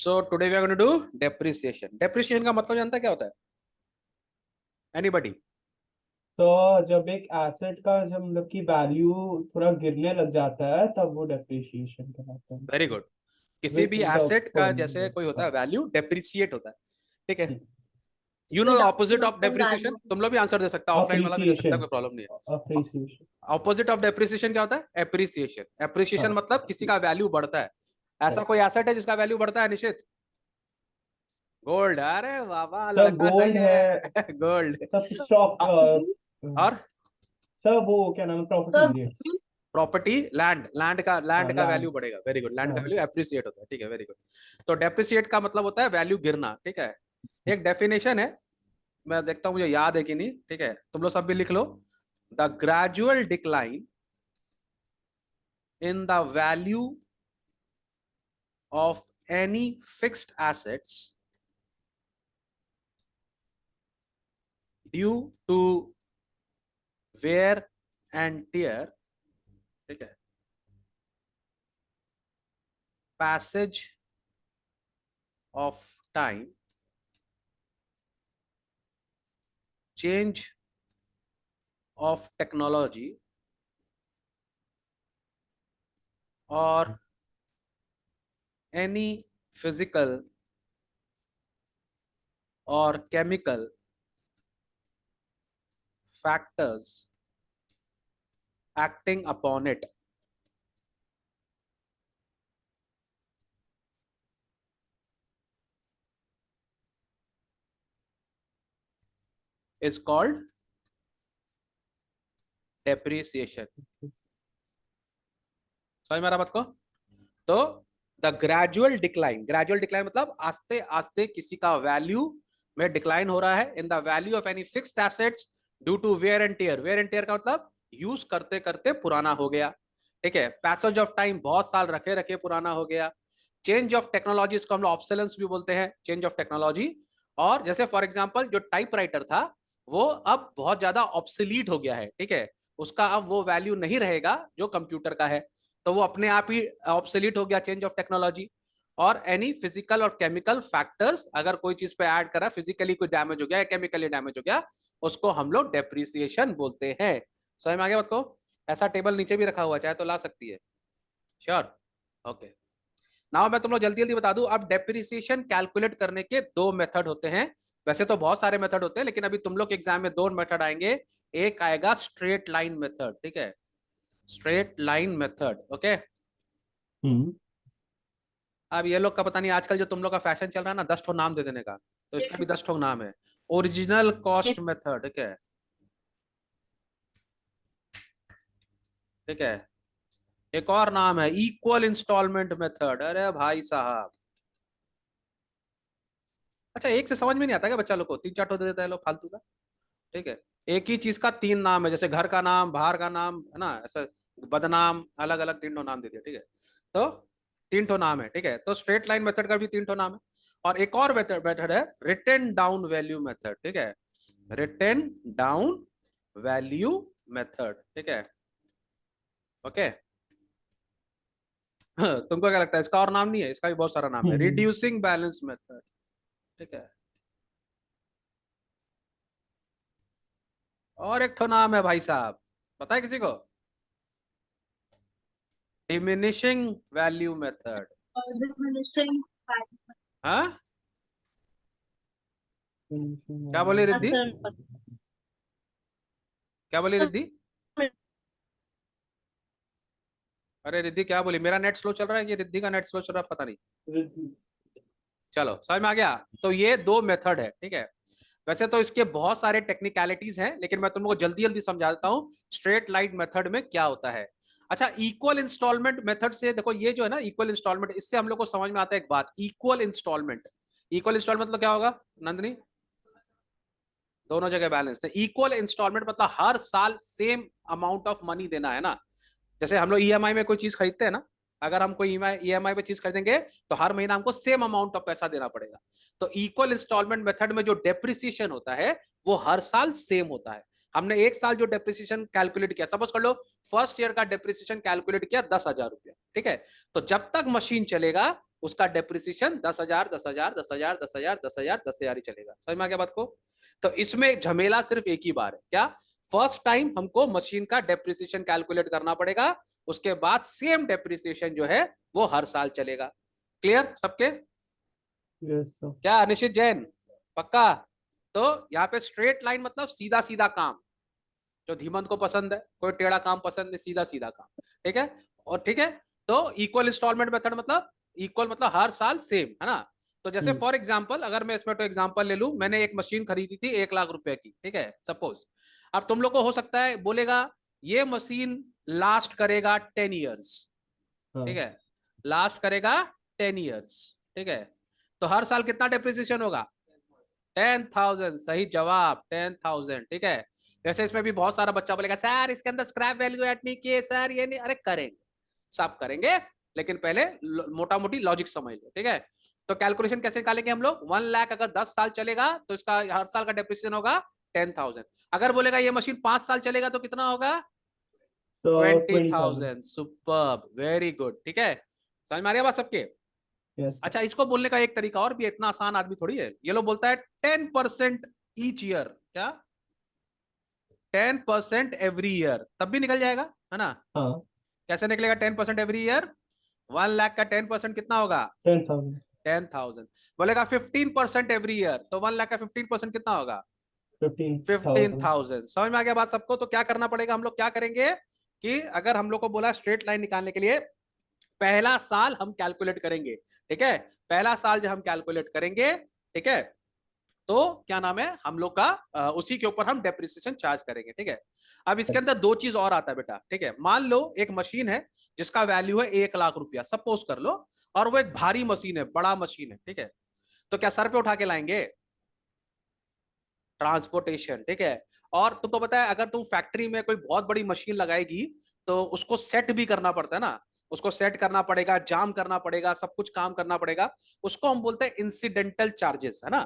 So today we are going to do depreciation. Depreciation का मतलब जानता है क्या होता है? एनीबॉडी? तो जब एक एसेट का जब मतलब की वैल्यू थोड़ा गिरने लग जाता है तब वो डेप्रिसिएशन कहलाता वेरी है। गुड। किसी विथ भी द एसेट का जैसे कोई होता है फर्म। वैल्यू डेप्रिसिएट होता है, ठीक है। You know reduction opposite of of the depreciation? Value. तुम लोग भी आंसर दे सकता है, ऑफलाइन वाला भी दे सकता है, अप्रिसिएशन। कोई प्रॉब्लम नहीं है। अप्रिसिएशन। ऑपोजिट ऑफ डेप्रिसिएशन क्या होता है? एप्रिसिएशन। एप्रिसिएशन हाँ। मतलब किसी का वैल्यू बढ़ता है। ऐसा right। कोई एसेट है जिसका वैल्यू बढ़ता है निश्चित? गोल्ड। अरे बाबा, सर लड़का सही गोल्ड है। है। गोल्ड। सब स्टॉक। और सर वो क्या नाम है, तो प्रॉपर्टी। प्रॉपर्टी, लैंड, लैंड हाँ का लैंड। वैल्यू बढ़ेगा। Very good. लैंड का हाँ। वैल्यू एप्रिसिएट होता है, ठीक है, वेरी गुड। तो डेप्रिसिएट का मतलब होता है वैल्यू गिरना, ठीक है। एक डेफिनेशन है, मैं देखता हूं मुझे याद है कि नहीं, ठीक है, तुम लोग सब भी लिख लो। The gradual decline in the value of any fixed assets due to wear and tear, ठीक है, passage of time, change of technology और any physical or chemical factors acting upon it is called depreciation. समझ में आ रहा बात को? तो the gradual decline मतलब आस्ते आस्ते किसी का वैल्यू में डिक्लाइन हो रहा है in the value of any fixed assets due to wear and tear. Wear and tear का मतलब यूज करते करते पुराना हो गया, ठीक है। पैसेज ऑफ टाइम, बहुत साल रखे रखे पुराना हो गया। चेंज ऑफ टेक्नोलॉजी, इसको हम लोग ऑब्सोलेंस भी बोलते हैं, चेंज ऑफ टेक्नोलॉजी। और जैसे फॉर एग्जांपल जो टाइपराइटर था वो अब बहुत ज्यादा ऑब्सोलीट हो गया है, ठीक है, उसका अब वो वैल्यू नहीं रहेगा जो कंप्यूटर का है, तो वो अपने आप ही ऑब्सोलीट हो गया, चेंज ऑफ टेक्नोलॉजी। और एनी फिजिकल और केमिकल फैक्टर्स, अगर कोई चीज पे ऐड करा, फिजिकली कोई डैमेज हो गया या केमिकली डैमेज हो गया, उसको हम लोग डेप्रिसिएशन बोलते हैं। समझ में आ गया बात को? ऐसा टेबल नीचे भी रखा हुआ, चाहे तो ला सकती है। श्योर? ओके। नाउ मैं तुम लोग जल्दी जल्दी बता दूं, अब डेप्रिसिएशन कैलकुलेट करने के दो मेथड होते हैं। वैसे तो बहुत सारे मेथड होते हैं, लेकिन अभी तुम लोग के एग्जाम में दो मेथड आएंगे। एक आएगा स्ट्रेट लाइन मेथड, ठीक है, स्ट्रेट लाइन मेथड, ओके। हम्म। अब ये लोग का पता नहीं, आजकल जो तुम लोग का फैशन चल रहा है ना 10 ठो नाम दे देने का, तो इसका भी 10 ठो नाम है। ओरिजिनल कॉस्ट मेथड, ठीक है, ठीक है। एक और नाम है इक्वल इंस्टॉलमेंट मेथड। अरे भाई साहब, अच्छा एक से समझ में नहीं आता क्या बच्चा लोग को? तीन चार ठो दे देता है लोग फालतू का, ठीक है। एक ही चीज का तीन नाम है, जैसे घर का नाम, बाहर का नाम, है ना, ऐसा बदनाम, अलग अलग तीन ठो नाम दे दिया, ठीक है। तो तीन ठो नाम है, ठीक है। तो स्ट्रेट लाइन मेथड का भी तीन ठो नाम है। और एक और मेथड है रिटन डाउन वैल्यू मेथड, ठीक है, रिटन डाउन वैल्यू मेथड, ठीक है, ओके। तुमको क्या लगता है इसका और नाम नहीं है? इसका भी बहुत सारा नाम है। रिड्यूसिंग बैलेंस मेथड, ठीक है। और एक ठो नाम है भाई साहब, पता है किसी को? Diminishing value method. हाँ, क्या बोली रिद्धि? क्या बोली रिद्धि? अरे रिद्धि क्या बोली? मेरा नेट स्लो चल रहा है कि रिद्धि का नेट स्लो चल रहा है, पता नहीं। चलो समझ में आ गया। तो ये दो मेथड है, ठीक है। वैसे तो इसके बहुत सारे टेक्निकलिटीज हैं, लेकिन मैं तुमको जल्दी जल्दी समझा देता हूँ स्ट्रेट लाइन मेथड में क्या होता है। अच्छा, इक्वल इंस्टॉलमेंट मेथड से देखो, ये जो है ना इक्वल इंस्टॉलमेंट, इससे हम लोग को समझ में आता है एक बात। इक्वल इंस्टॉलमेंट, इक्वल इंस्टॉलमेंट मतलब क्या होगा नंदनी? दोनों जगह बैलेंस है। इक्वल इंस्टॉलमेंट मतलब हर साल सेम अमाउंट ऑफ मनी देना है ना। जैसे हम लोग ईएमआई में कोई चीज खरीदते हैं ना, अगर हम कोई ईएमआई पे चीज खरीदेंगे तो हर महीना हमको सेम अमाउंट ऑफ पैसा देना पड़ेगा। तो इक्वल इंस्टॉलमेंट मेथड में जो डेप्रिसिएशन होता है वो हर साल सेम होता है। हमने एक साल जो डेप्रिसिएशन कैलकुलेट किया, सपोज कर लो फर्स्ट ईयर का डेप्रिसिएशन कैलकुलेट किया 10,000 रुपया, ठीक है। तो जब तक मशीन चलेगा उसका डेप्रिसिएशन 10,000 10,000 10,000 10,000 10,000 10,000 ही चलेगा। समझ में आ गया बात को? तो इसमें झमेला सिर्फ एक ही बार है, क्या? फर्स्ट टाइम हमको मशीन का डेप्रिसिएशन कैलकुलेट करना पड़ेगा, उसके बाद सेम डेप्रिसिएशन जो है वो हर साल चलेगा। क्लियर सबके? Yes sir. क्या निश्चित जैन पक्का? तो यहाँ पे स्ट्रेट लाइन मतलब सीधा सीधा काम, जो धीमंत को पसंद है, कोई टेढ़ा काम पसंद नहीं, सीधा सीधा काम, ठीक है? और ठीक है, तो इक्वल इंस्टॉलमेंट मेथड मतलब इक्वल मतलब हर साल सेम, है ना? तो जैसे फॉर एग्जांपल अगर मैं इसमें तो एग्जांपल ले लूं, मैंने एक मशीन खरीदी थी 1,00,000 रुपए की, ठीक है सपोज। अब तुम लोग को हो सकता है बोलेगा ये मशीन लास्ट करेगा 10 ईयर्स, ठीक है, लास्ट करेगा 10 ईयर्स, ठीक है, तो हर साल कितना डेप्रिसिएशन होगा? 10,000। सही जवाब 10,000, ठीक है। वैसे इसमें भी बहुत सारा बच्चा बोलेगा सर इसके अंदर स्क्रैप वैल्यू ऐड नहीं किए सर, ये नहीं, अरे करेंगे, सब करेंगे, लेकिन पहले मोटा मोटी लॉजिक समझ लो, ठीक है? तो कैलकुलेशन कैसे निकालेंगे हम लोग? 1,00,000 अगर 10 साल चलेगा तो इसका हर साल का डेप्रिसिएशन होगा 10,000। अगर बोलेगा ये मशीन 5 साल चलेगा तो कितना होगा? तो 20,000। 20,000। सुपर्ब, वेरी गुड, ठीक है। समझ में आ रही है बात सबके? यस। अच्छा, इसको बोलने का एक तरीका और भी, इतना आसान आदमी थोड़ी है। ये लोग बोलता है 10% ईच ईयर, क्या 10% एवरी ईयर, तब भी निकल जाएगा, है ना? हाँ। कैसे निकलेगा 10% एवरी ईयर? 1,00,000 का 10% कितना होगा? 10,000। 10,000। बोलेगा 15% एवरी ईयर, तो 1,00,000 का 15% कितना होगा? 15,000। 15,000। समझ में आ गया बात सबको? तो क्या करना पड़ेगा, हम लोग क्या करेंगे कि अगर हम लोग को बोला स्ट्रेट लाइन निकालने के लिए, पहला साल हम कैलकुलेट करेंगे, ठीक है? पहला साल जब हम कैलकुलेट करेंगे, ठीक है, तो क्या नाम है हम लोग का, उसी के ऊपर हम डेप्रिसिएशन चार्ज करेंगे, ठीक है? अब इसके अंदर दो चीज और आता है बेटा, ठीक है? मान लो एक मशीन है जिसका वैल्यू है 1,00,000 रुपया, सपोज कर लो, और वो एक भारी मशीन है, बड़ा मशीन है, ठीक है? तो क्या सर पे उठा के लाएंगे? ट्रांसपोर्टेशन, ठीक है। और तुमको पता है अगर तुम फैक्ट्री में कोई बहुत बड़ी मशीन लगाएगी तो उसको सेट भी करना पड़ता है ना, उसको सेट करना पड़ेगा, जाम करना पड़ेगा, सब कुछ काम करना पड़ेगा, उसको हम बोलते हैं इंसिडेंटल चार्जेस, है ना?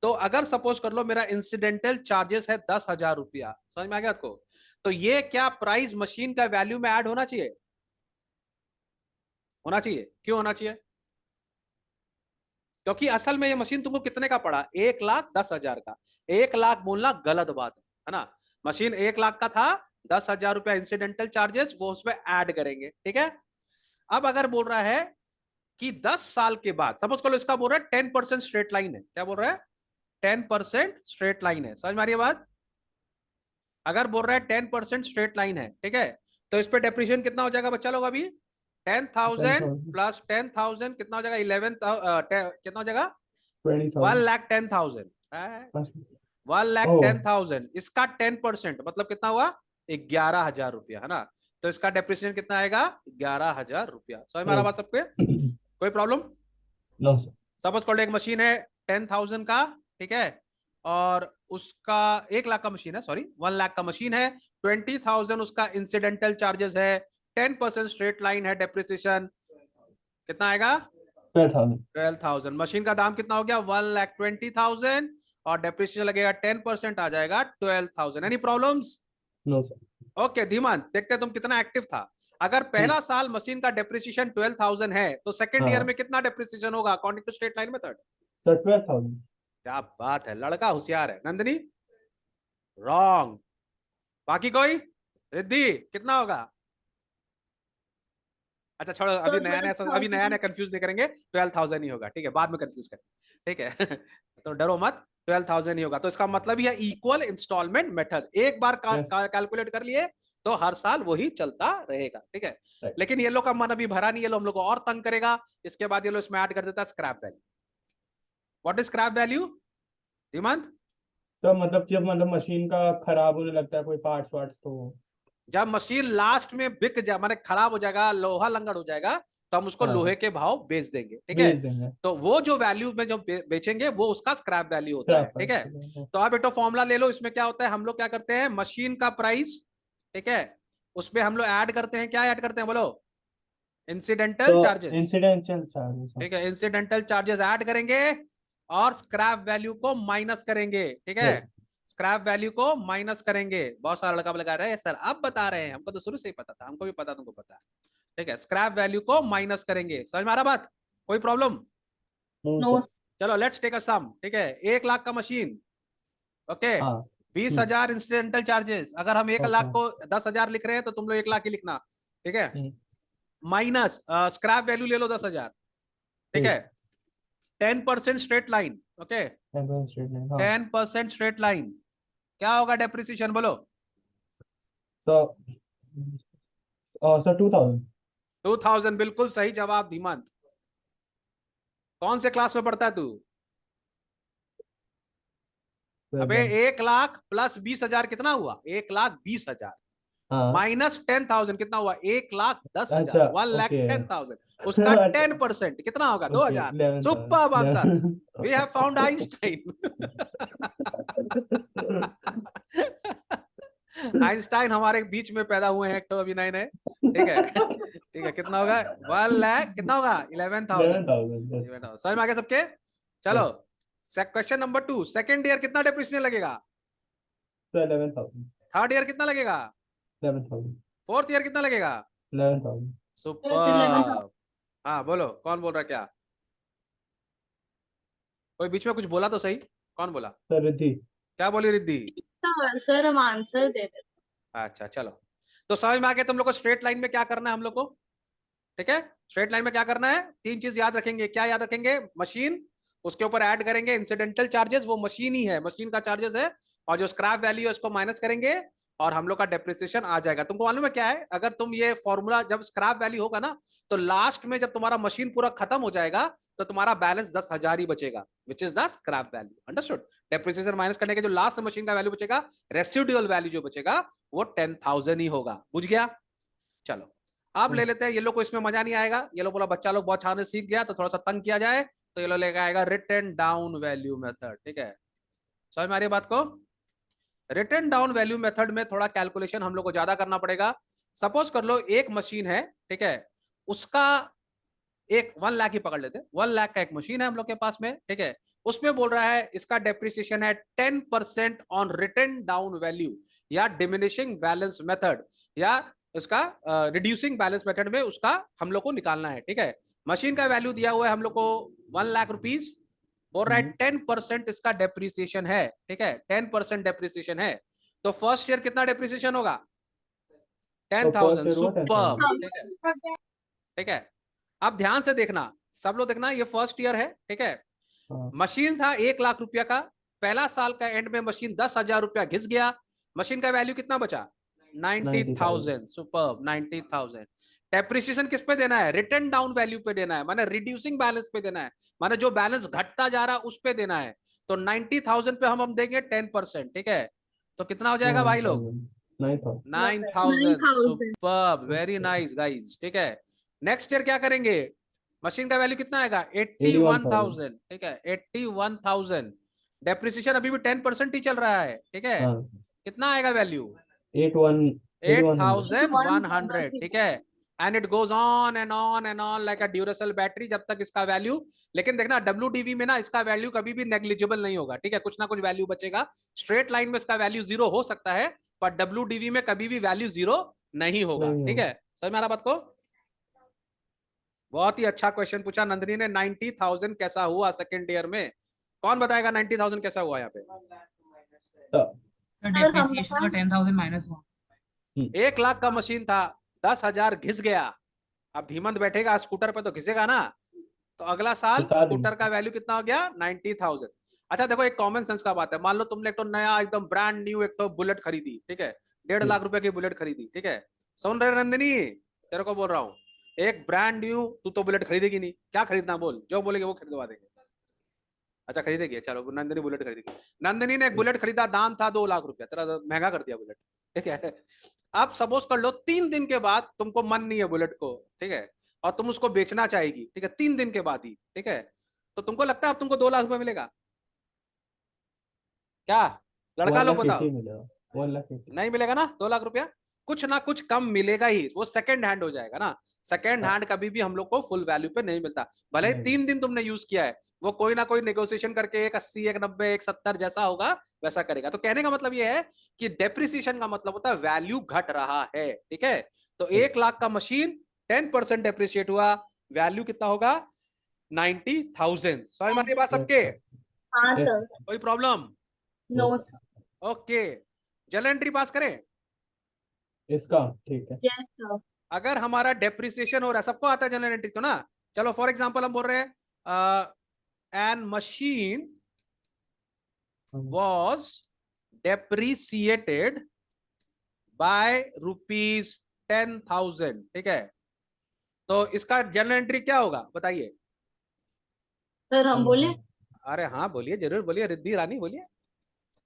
तो अगर सपोज कर लो मेरा इंसिडेंटल चार्जेस है 10,000 रुपया, समझ में आ गया आपको? तो ये क्या प्राइस मशीन का वैल्यू में ऐड होना चाहिए? होना चाहिए। क्यों होना चाहिए? क्योंकि असल में ये मशीन तुमको कितने का पड़ा? 1,10,000 का। 1,00,000 बोलना गलत बात है ना? मशीन 1,00,000 का था, 10,000 रुपया इंसिडेंटल चार्जेस वो उसमें ऐड करेंगे, ठीक है? अब अगर बोल रहा है कि 10 साल के बाद, सपोज करो इसका बोल रहा है 10% स्ट्रेट लाइन है, क्या बोल रहा है? 10% स्ट्रेट लाइन है, समझ में आ रही है बात? अगर बोल रहा है 10% स्ट्रेट लाइन है, ठीक है, तो इस पे डेप्रिसिएशन कितना हो जाएगा बच्चा लोग? अभी 10,000 10,000। प्लस 10,000 कितना हो जाएगा? 11, कितना हो जाएगा? 20,000। 1,10,000। वन लैख ओह। 10,000, इसका 10% मतलब कितना हुआ? 11,000 रुपया, है ना? तो इसका डेप्रिसिएशन कितना आएगा? 11,000 रुपया। समझ में आ रहा बात सबके? कोई प्रॉब्लम? No sir. सपोज करो एक मशीन है 10,000 का, ठीक है, और उसका 1,00,000 का मशीन है, सॉरी 1,00,000 का मशीन है, 20,000 उसका इंसिडेंटल चार्जेस है, 10% स्ट्रेट लाइन है, डेप्रिसिएशन कितना आएगा? 12,000। 12,000। मशीन का दाम कितना हो गया? 1,20,000, और डेप्रिसिएशन लगेगा 10%, आ जाएगा 12,000। Any problems? No sir. Okay Dhiman, देखते हैं तुम कितना एक्टिव था। अगर पहला साल मशीन का डेप्रिसिएशन 12,000 है तो सेकंड ईयर हाँ में कितना डेप्रिसिएशन होगा according to straight line method? Sir, 12,000। क्या बात है, लड़का होशियार है। नंदिनी रॉन्ग। बाकी कोई? रिद्धि कितना होगा? अच्छा छोड़ो, तो अभी नया 12,000। नया कंफ्यूज नहीं करेंगे, 12,000 ही होगा, ठीक है? बाद में कंफ्यूज करेंगे, ठीक है? तो डरो मत, 12,000 ही होगा। तो इसका मतलब ही है इक्वल इंस्टॉलमेंट मेथड, एक बार यस। कैलकुलेट कर लिए तो हर साल वही चलता रहेगा, ठीक है? राइट। लेकिन ये लोग का मन अभी भरा नहीं, ये लोग हम लोग को और तंग करेगा। इसके बाद ये लोग इसमें ऐड कर देता है scrap value. What is scrap value Dhimant? तो मतलब जब मशीन का खराब होने लगता है कोई पार्ट्स वार्ट्स तो। जब मशीन लास्ट में बिक जा माने खराब हो जाएगा, लोहा लंगड़ हो जाएगा, तो हम उसको लोहे हाँ, के भाव बेच देंगे, ठीक है? भेज देंगे। तो वो जो वैल्यू में जो बेचेंगे वो उसका स्क्रैप वैल्यू होता है, क्रैप ठीक है? प्राइस। तो आप एक तो फॉर्मूला ले लो, इसमें क्या होता है, हम लोग क्या करते हैं, मशीन का प्राइस, ठीक है, उसमें हम लोग ऐड करते हैं, क्या ऐड करते हैं बोलो? तो इंसिडेंटल चार्जेस, इंसिडेंशियल चार्जेस। ठीक है, इंसिडेंटल चार्जेस ऐड करेंगे और स्क्रैप वैल्यू को माइनस करेंगे, ठीक है? यस। स्क्रैप वैल्यू को माइनस करेंगे। बहुत सारा लड़का लगा रहा है सर अब बता रहे हैं, हमको तो शुरू से ही पता था, हमको भी पता, तुमको पता, ठीक है? स्क्रैप वैल्यू को माइनस करेंगे। समझ में आ रहा बात? कोई प्रॉब्लम? No sir. चलो लेट्स टेक अ सम, ठीक है। 1 लाख का मशीन, ओके। हाँ। 20,000 इंसिडेंटल चार्जेस। अगर हम 1 लाख ओके। को 10,000 लिख रहे हैं तो तुम लोग 1 लाख ही लिखना, ठीक है। हम्म, माइनस स्क्रैप वैल्यू ले लो 10,000, ठीक है। ठीक। 10% straight line, okay. Ambulance treatment, हाँ। 10% स्ट्रेट लाइन, क्या होगा डेप्रिसिएशन बोलो? तो सर 2000। 2000, बिल्कुल सही जवाब धीमंत। कौन से क्लास में पढ़ता है तू? अबे 7। 1 लाख प्लस 20,000 कितना हुआ? 1,20,000 हाँ। माइनस 10,000 कितना हुआ? 1,10,000, अच्छा। 1 लाख ओके। 10,000। उसका 10% कितना होगा? Okay, 2,000। 11,000। Super answer, we have found Einstein. Einstein हमारे बीच में पैदा हुए हैं, एक तो अभी नए नए, ठीक है। ठीक है, कितना होगा? 1 लाख कितना होगा? 11,000। 11,000। समझ में आ गया सबके? चलो, yes. Question number 2। Second year कितना डेप्रिसिएशन लगेगा? सर 11,000। थर्ड ईयर कितना लगेगा? 11,000। फोर्थ ईयर कितना लगेगा? 11,000। सुपर। हाँ बोलो, कौन बोल रहा है क्या? कोई बीच में कुछ बोला तो सही, कौन बोला? सर रिद्धि। क्या बोली रिद्धि? सर हम आंसर दे देते। अच्छा चलो, तो समझ में आ गया तुम लोग को स्ट्रेट लाइन में क्या करना है हम लोग को, ठीक है। स्ट्रेट लाइन में क्या करना है? 3 चीज याद रखेंगे। क्या याद रखेंगे? मशीन, उसके ऊपर ऐड करेंगे इंसिडेंटल चार्जेस, वो मशीन ही है, मशीन का चार्जेस है, और जो स्क्रैप वैल्यू है उसको माइनस करेंगे, और हम लोग का डेप्रिसिएशन आ जाएगा। तुमको मालूम है क्या है? अगर तुम ये फॉर्मूला, जब स्क्रैप वैल्यू होगा ना, तो लास्ट में जब तुम्हारा मशीन पूरा खत्म हो जाएगा तो तुम्हारा बैलेंस 10,000 ही बचेगा, which is the scrap value. Understood? Depreciation minus करने के जो लास्ट मशीन का वैल्यू बचेगा, रेसिडुअल वैल्यू जो बचेगा, वो 10,000 ही होगा। बुझ गया? चलो, अब ले लेते हैं। ये लोग को इसमें मजा नहीं आएगा, ये लोग बोला बच्चा लोग बहुत छाने सीख गया, तो थोड़ा सा तंग किया जाए, तो ये लोग लेकर आएगा रिटन डाउन वैल्यू मेथड, ठीक है। समझ में आ रही है बात को? रिटन डाउन वैल्यू मेथड में थोड़ा कैलकुलेशन हम लोग को ज्यादा करना पड़ेगा। सपोज कर लो एक मशीन है, ठीक है, उसका एक 1 लाख ही पकड़ लेते, 1 लाख का एक मशीन है हम लोग के पास में, ठीक है। उसमें बोल रहा है इसका डेप्रिसिएशन है 10% ऑन रिटन डाउन वैल्यू, या डिमिनिशिंग बैलेंस मेथड, या इसका रिड्यूसिंग बैलेंस मेथड में उसका हम लोग को निकालना है, ठीक है। मशीन का वैल्यू दिया हुआ है हम लोग को 1 लाख रुपीज, बोल रहा है 10% इसका डेप्रिसिएशन है, ठीक है। 10% डेप्रिसिएशन है, तो फर्स्ट ईयर कितना डेप्रिसिएशन होगा? तो फर्स्ट 10,000। ईयर हुआ सुपर, 10,000। ठीक है, ठीक है। अब ध्यान से देखना, सब लोग देखना, ये फर्स्ट ईयर है, ठीक है। हाँ। मशीन था 1 लाख रुपया का, पहला साल का एंड में मशीन 10,000 रुपया घिस गया, मशीन का वैल्यू कितना बचा? 90,000। 90,000। सुपर, 90,000। डेप्रिसिएशन किस पे देना है? रिटर्न डाउन वैल्यू पे देना है, माने रिड्यूसिंग बैलेंस पे देना है, माने जो बैलेंस घटता जा रहा है उस पे देना है। तो 90,000 पे हम देंगे 10%, ठीक है। तो कितना हो जाएगा भाई लोग? 9,000। 9,000। 9,000। 9,000। सुपर, वेरी नाइस गाइस, ठीक है। नेक्स्ट ईयर क्या करेंगे? मशीन का वैल्यू कितना आएगा? 81,000। 81,000, ठीक है, 81,000। डेप्रिसिएशन अभी भी 10% ही चल रहा है, ठीक है। हाँ। कितना आएगा वैल्यू? 81,100। 8,100, ठीक है। And it goes on and on and on like a Duracell battery, जब तक इसका वैल्यू, लेकिन देखना डब्ल्यूडीवी में ना इसका वैल्यू कभी भी नेग्लिजिबल नहीं होगा, ठीक है, कुछ ना कुछ वैल्यू बचेगा। स्ट्रेट लाइन में इसका वैल्यू 0 हो सकता है, पर डब्ल्यूडीवी में कभी भी वैल्यू 0 नहीं होगा, नहीं ठीक हो। है। समझ में आ रहा बात को? बहुत ही अच्छा क्वेश्चन पूछा नंदिनी ने। 90,000 कैसा हुआ सेकेंड ईयर में? कौन बताएगा 90,000 कैसा हुआ यहाँ पे? तो सर डेप्रिसिएशन का 10,000 माइनस हुआ। 1 लाख का मशीन था, 10,000 घिस गया। अब धीमंत बैठेगा स्कूटर पे तो घिसेगा ना, तो अगला साल बता देंगे। स्कूटर का वैल्यू कितना हो गया? 90,000। अच्छा देखो, एक कॉमन सेंस का बात है, मान लो तुमने एक तो नया एकदम ब्रांड न्यू एक तो बुलेट खरीदी, ठीक है, 1.5 लाख रुपए की बुलेट खरीदी, ठीक है। सुन रहे नंदिनी, तेरे को बोल रहा हूँ, एक ब्रांड न्यू, तू तो बुलेट खरीदेगी नहीं, क्या खरीदना बोल, जो बोलेगे वो खरीदवा देंगे। अच्छा खरीदेगी, चलो नंदिनी बुलेट खरीदेगी। नंदिनी ने एक बुलेट खरीदा, दाम था 2 लाख रुपया, तेरा महंगा कर दिया बुलेट, ठीक है। अब सपोज कर लो 3 दिन के बाद तुमको मन नहीं है बुलेट को, ठीक है, और तुम उसको बेचना चाहेगी, ठीक है, 3 दिन के बाद ही, ठीक है। तो तुमको लगता है अब तुमको 2 लाख रुपए मिलेगा क्या? लड़का लोग बताओ। 1,80,000 मिलेगा। 1,80,000। नहीं मिलेगा ना 2 लाख रुपया, कुछ ना कुछ कम मिलेगा ही, वो सेकंड हैंड हो जाएगा ना। सेकंड हाँ। हैंड कभी भी हम लोग को फुल वैल्यू पे नहीं मिलता, भले ही नहीं। 3 दिन तुमने यूज किया है, वो कोई ना कोई नेगोशिएशन करके 1,80, 1,90, 1,70 जैसा होगा वैसा करेगा। तो कहने का मतलब ये है कि डेप्रिसिएशन का मतलब होता है वैल्यू घट रहा है, ठीक है। तो 1 लाख का मशीन 10% डेप्रिशिएट हुआ, वैल्यू कितना होगा? 90,000। समझ में आ रही है बात सबके? हाँ Yes. सर। कोई problem? No Yes. Sir. Okay, journal entry pass करें। इसका ठीक है। Yes sir. अगर हमारा डेप्रिसिएशन हो रहा है, सबको आता है जर्नल एंट्री तो ना? चलो फॉर एग्जांपल हम बोल रहे हैं an machine was depreciated by ₹10,000, ठीक है? तो इसका जर्नल एंट्री क्या होगा बताइए? सर हम बोले अरे हाँ बोलिए, जरूर बोलिए, रिद्धि रानी बोलिए।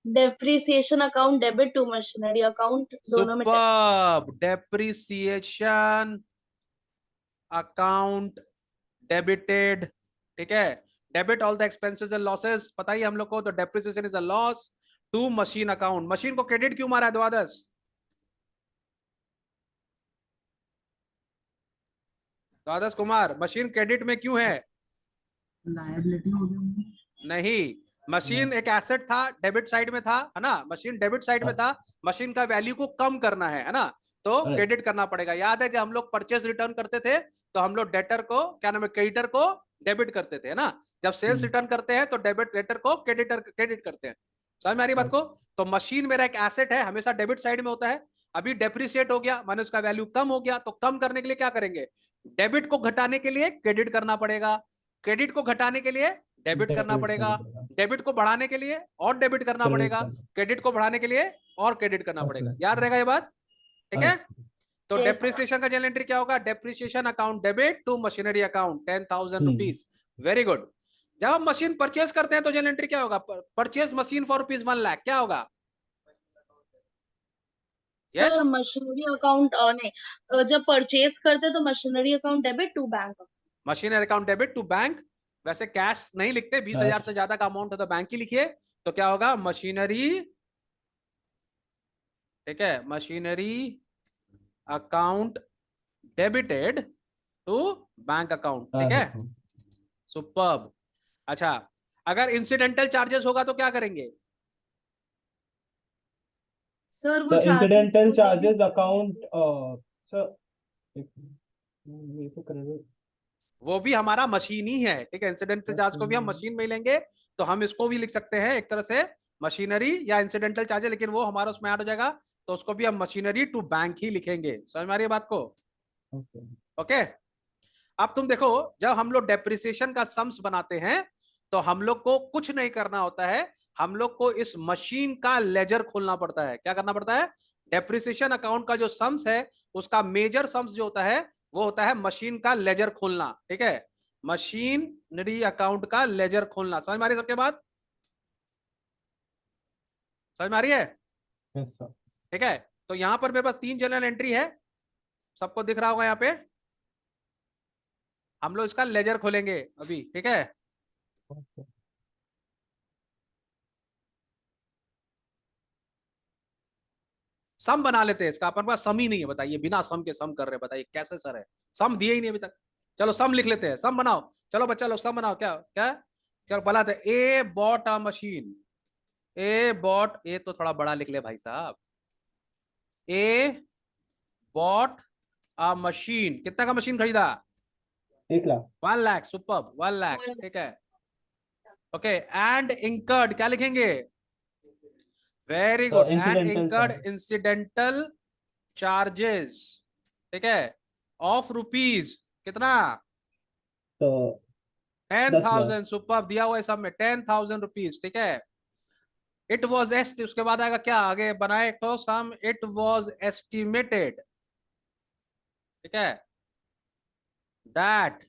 Depreciation account debit to machinery account, दोनों में सुपर्ब, डेप्रिसिएशन अकाउंट डेबिटेड, ठीक है? Debit all the expenses and losses, पता ही हम लोग को, तो depreciation is a loss to machine account. Machine को क्रेडिट क्यों मारा है द्वादश? द्वादश कुमार, मशीन क्रेडिट में क्यों है? लायबिलिटी हो गई। नहीं, मशीन एक एसेट था, डेबिट साइड में था, है ना? मशीन डेबिट साइड में था, मशीन का वैल्यू को कम करना है ना? तो क्रेडिट करना पड़ेगा। याद है जब हम लोग परचेज रिटर्न करते थे तो हम लोग डेटर को, क्या नाम है, क्रेडिटर को डेबिट करते थे, है ना? जब सेल्स रिटर्न करते हैं तो डेबिट डेटर को क्रेडिट करते हैं। समझ में आ रही बात को? तो मशीन मेरा एक एसेट है, हमेशा डेबिट साइड में होता है। अभी डेप्रिसिएट हो गया, माने उसका वैल्यू कम हो गया, तो कम करने के लिए क्या करेंगे? डेबिट को घटाने के लिए क्रेडिट करना पड़ेगा, क्रेडिट को घटाने के लिए डेबिट करना पड़ेगा, डेबिट को बढ़ाने के लिए और डेबिट करना पड़ेगा, क्रेडिट को बढ़ाने के लिए और क्रेडिट करना पड़ेगा। याद रहेगा ये बात? ठीक है? तो Yes. डेप्रिसिएशन का जनरल एंट्री क्या होगा? Depreciation account debit to machinery account 10,000 rupees. Very good. जब हम मशीन परचेज करते हैं तो जनरल एंट्री क्या होगा? परचेज मशीन फॉर ₹1,00,000, क्या होगा? यस, सर मशीनरी अकाउंट नहीं, जब परचेज करते तो machinery account debit to bank. Machinery account debit to bank. वैसे कैश नहीं लिखते, 20,000 से ज्यादा का अमाउंट है तो बैंक ही लिखिए। तो क्या होगा? मशीनरी, ठीक है, machinery account debited to bank account, ठीक है? सुपर्ब। अच्छा, अगर इंसिडेंटल चार्जेस होगा तो क्या करेंगे? सर The वो incidental charges account सर ये तो क्रेडिट वो भी हमारा मशीन ही है, ठीक है? इंसिडेंटल चार्ज को भी हम मशीन में ही लेंगे, तो हम इसको भी लिख सकते हैं एक तरह से मशीनरी या इंसिडेंटल चार्जेस, लेकिन वो हमारा उसमें ऐड हो जाएगा, तो उसको भी हम मशीनरी टू बैंक ही लिखेंगे। समझ में आ रही है बात को? ओके। अब तुम देखो, जब हम लोग डेप्रिसिएशन का सम्स बनाते हैं तो हम लोग को कुछ नहीं करना होता है, हम लोग को इस मशीन का लेजर खोलना पड़ता है। क्या करना पड़ता है? डेप्रिसिएशन अकाउंट का जो सम्स है उसका मेजर सम्स जो होता है वो होता है मशीन का लेजर खोलना, ठीक है? मशीनरी अकाउंट का लेजर खोलना। समझ में आ रही है सबके बात? समझ में आ रही है? ठीक है, तो यहां पर मेरे पास 3 जनरल एंट्री है, सबको दिख रहा होगा यहाँ पे। हम लोग इसका लेजर खोलेंगे अभी, ठीक है? सम बना लेते हैं इसका, अपन पास सम ही नहीं है, बताइए, बिना सम के सम कर रहे हैं, बताइए कैसे सर है? सम दिए ही नहीं अभी तक। चलो सम लिख लेते हैं, सम बनाओ। चलो बच्चा लोग सम बनाओ। क्या क्या? चलो बनाते हैं। A bot a machine, a bot, a तो थोड़ा बड़ा लिख ले भाई साहब। ए बॉट अ मशीन, कितना का मशीन खरीदा? 1,00,000 1,00,000। सुपर, 1,00,000, ठीक है? ओके, एंड इंकर्ड, क्या लिखेंगे? Very good, and incurred incidental charges, ठीक है, ऑफ रुपीज, कितना? तो 10,000। सुपर, दिया हुआ है सब में 10,000 रुपीज, ठीक है? इट वॉज एस्ट, उसके बाद आएगा क्या? आगे बनाए तो सम, इट वॉज एस्टिमेटेड, ठीक है, दैट